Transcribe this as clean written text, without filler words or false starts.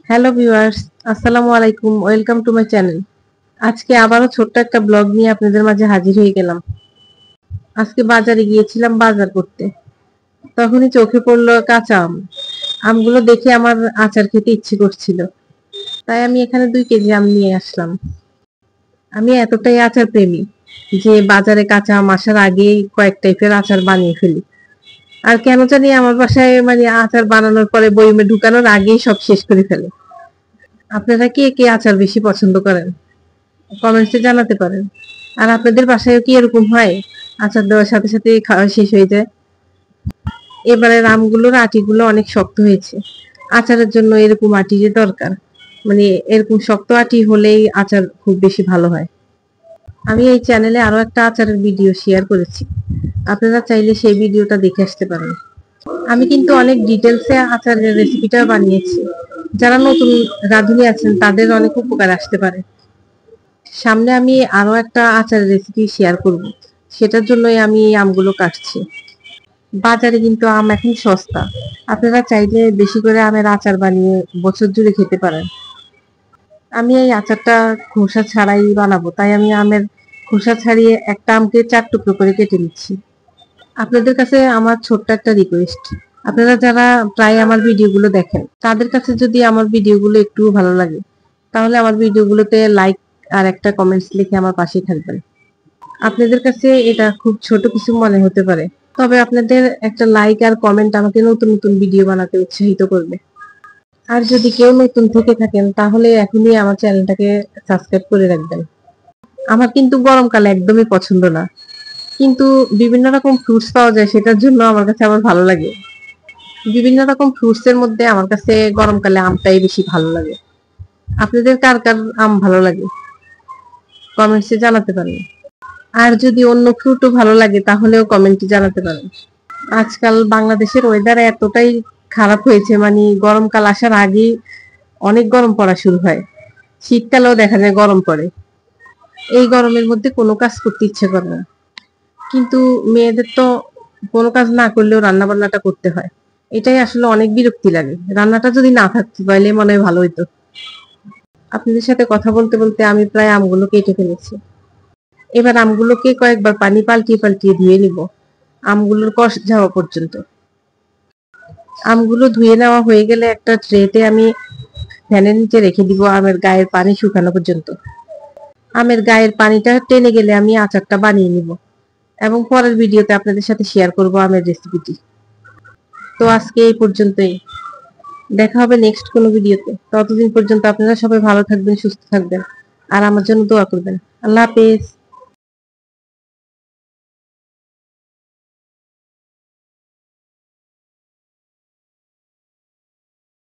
Hello viewers, আসসালামু আলাইকুম। Welcome to my channel. আজকে আবারও ছোট্ট একটা ব্লগ নিয়ে আপনাদের মাঝে হাজির হয়ে গেলাম। আজকে বাজারে গিয়েছিলাম বাজার করতে। তখনই চোখে পড়লো কাঁচা আম। আমগুলো দেখে আমার আচার খেতে ইচ্ছে করছিল। তাই আমি এখানে 2 কেজি আম নিয়ে আসলাম। আমি এতটাই আচার প্রেমী যে বাজারে কাঁচা আম আসার আগেই কয়েক টাইপের আচার বানিয়ে ফেলি। আর কেন জানি আমার বাসায় আচার বানানোর পরে বয়মে ঢুকানোর আগেই সব শেষ করে ফেলে। আপনারা কে কে আচার বেশি পছন্দ করেন? কমেন্টসে জানাতে পারেন। আর আপনাদের বাসায়ও কি এরকম হয়? আচার দেওয়ার সাথে সাথে খাওয়া শেষ হয়ে যায়? এবারের আমগুলোর আটিগুলো অনেক শক্ত হয়েছে। আচারের জন্য এরকম আটি যে দরকার। এরকম শক্ত আটি হলেই আচার খুব বেশি ভালো হয়। আমি এই চ্যানেলে আরো একটা আচারের ভিডিও শেয়ার করেছি। আপনারা চাইলে সেই ভিডিওটা দেখে আসতে পারেন। আমি কিন্তু অনেক ডিটেলসে আচারের রেসিপিটা বানিয়েছি। যারা নতুন রাঁধুনি আছেন তাদের অনেক উপকার আসতে পারে। সামনে আমি আরো একটা আচারের রেসিপি শেয়ার করব। সেটার জন্যই আমি এই আমগুলো কাটছি। বাজারে কিন্তু আম এখন সস্তা। আপনারা চাইলে বেশি করে আমের আচার বানিয়ে বছর জুড়ে খেতে পারেন। আমি এই আচারটা খোসা ছাড়াই বানাবো, তাই আমি আমের খোসা ছাড়িয়ে একটা আমকে 4 টুকরো করে কেটে নিচ্ছি। আপনাদের কাছে আমার ছোট্ট একটা রিকোয়েস্ট, আপনারা যারা প্রায় আমার ভিডিওগুলো দেখেন তাদের কাছে যদি আমার ভিডিওগুলো একটু ভালো লাগে তাহলে আমার ভিডিওগুলোতে লাইক আর একটা কমেন্টস লিখে আমার পাশে থাকবেন। আপনাদের কাছে এটা খুব ছোট কিছু মনে হতে পারে, তবে আপনাদের একটা লাইক আর কমেন্ট আমাকে নতুন নতুন ভিডিও বানাতে উৎসাহিত করবে। আর যদি কেউ নতুন থেকে থাকেন তাহলে এখনই আমার চ্যানেলটাকে সাবস্ক্রাইব করে রাখবেন। আমার কিন্তু গরমকালে একদমই পছন্দ না, কিন্তু বিভিন্ন রকম ফ্রুটস পাওয়া যায় সেটার জন্য আমার কাছে আবার ভালো লাগে। বিভিন্ন রকম ফ্রুটস এর মধ্যে আমার কাছে গরমকালে আমটাই বেশি ভালো লাগে। আপনাদের কার কার আম ভালো লাগে কমেন্টসে জানাতে পারেন। আর যদি অন্য ফ্রুটও ভালো লাগে তাহলেও কমেন্টে জানাতে পারেন। আজকাল বাংলাদেশের ওয়েদার এতটাই খারাপ হয়েছে, গরমকাল আসার আগেই অনেক গরম পড়া শুরু হয়। শীতকালেও দেখা যায় গরম পড়ে। এই গরমের মধ্যে কোনো কাজ করতে ইচ্ছে করে না, কিন্তু মেয়েদের তো কোনো কাজ না করলেও রান্না বান্নাটা করতে হয়। এটাই আসলে অনেক বিরক্তি লাগে। রান্নাটা যদি না থাকতো তাহলে মনে হয় ভালো হইতো। আপনাদের সাথে কথা বলতে বলতে আমি প্রায় আমগুলো কেটে ফেলেছি। এবার আমগুলোকে কয়েকবার পানি পাল্টিয়ে পাল্টিয়ে ধুয়ে নিব, আমগুলোর কষ যাওয়া পর্যন্ত। আমগুলো ধুয়ে নেওয়া হয়ে গেলে একটা ট্রেতে আমি ফ্যানের নিচে রেখে দিব আমের গায়ের পানি শুকানো পর্যন্ত। আমের গায়ের পানিটা টেনে গেলে আমি আচারটা বানিয়ে নিব এবং পরের ভিডিওতে আপনাদের সাথে শেয়ার করব আমের রেসিপিটি। তো আজকে এই পর্যন্তই। দেখা হবে নেক্সট কোনো ভিডিওতে। ততদিন পর্যন্ত আপনারা সবাই ভালো থাকবেন, সুস্থ থাকবেন আর আমার জন্য দোয়া করবেন। আল্লাহ হাফেজ।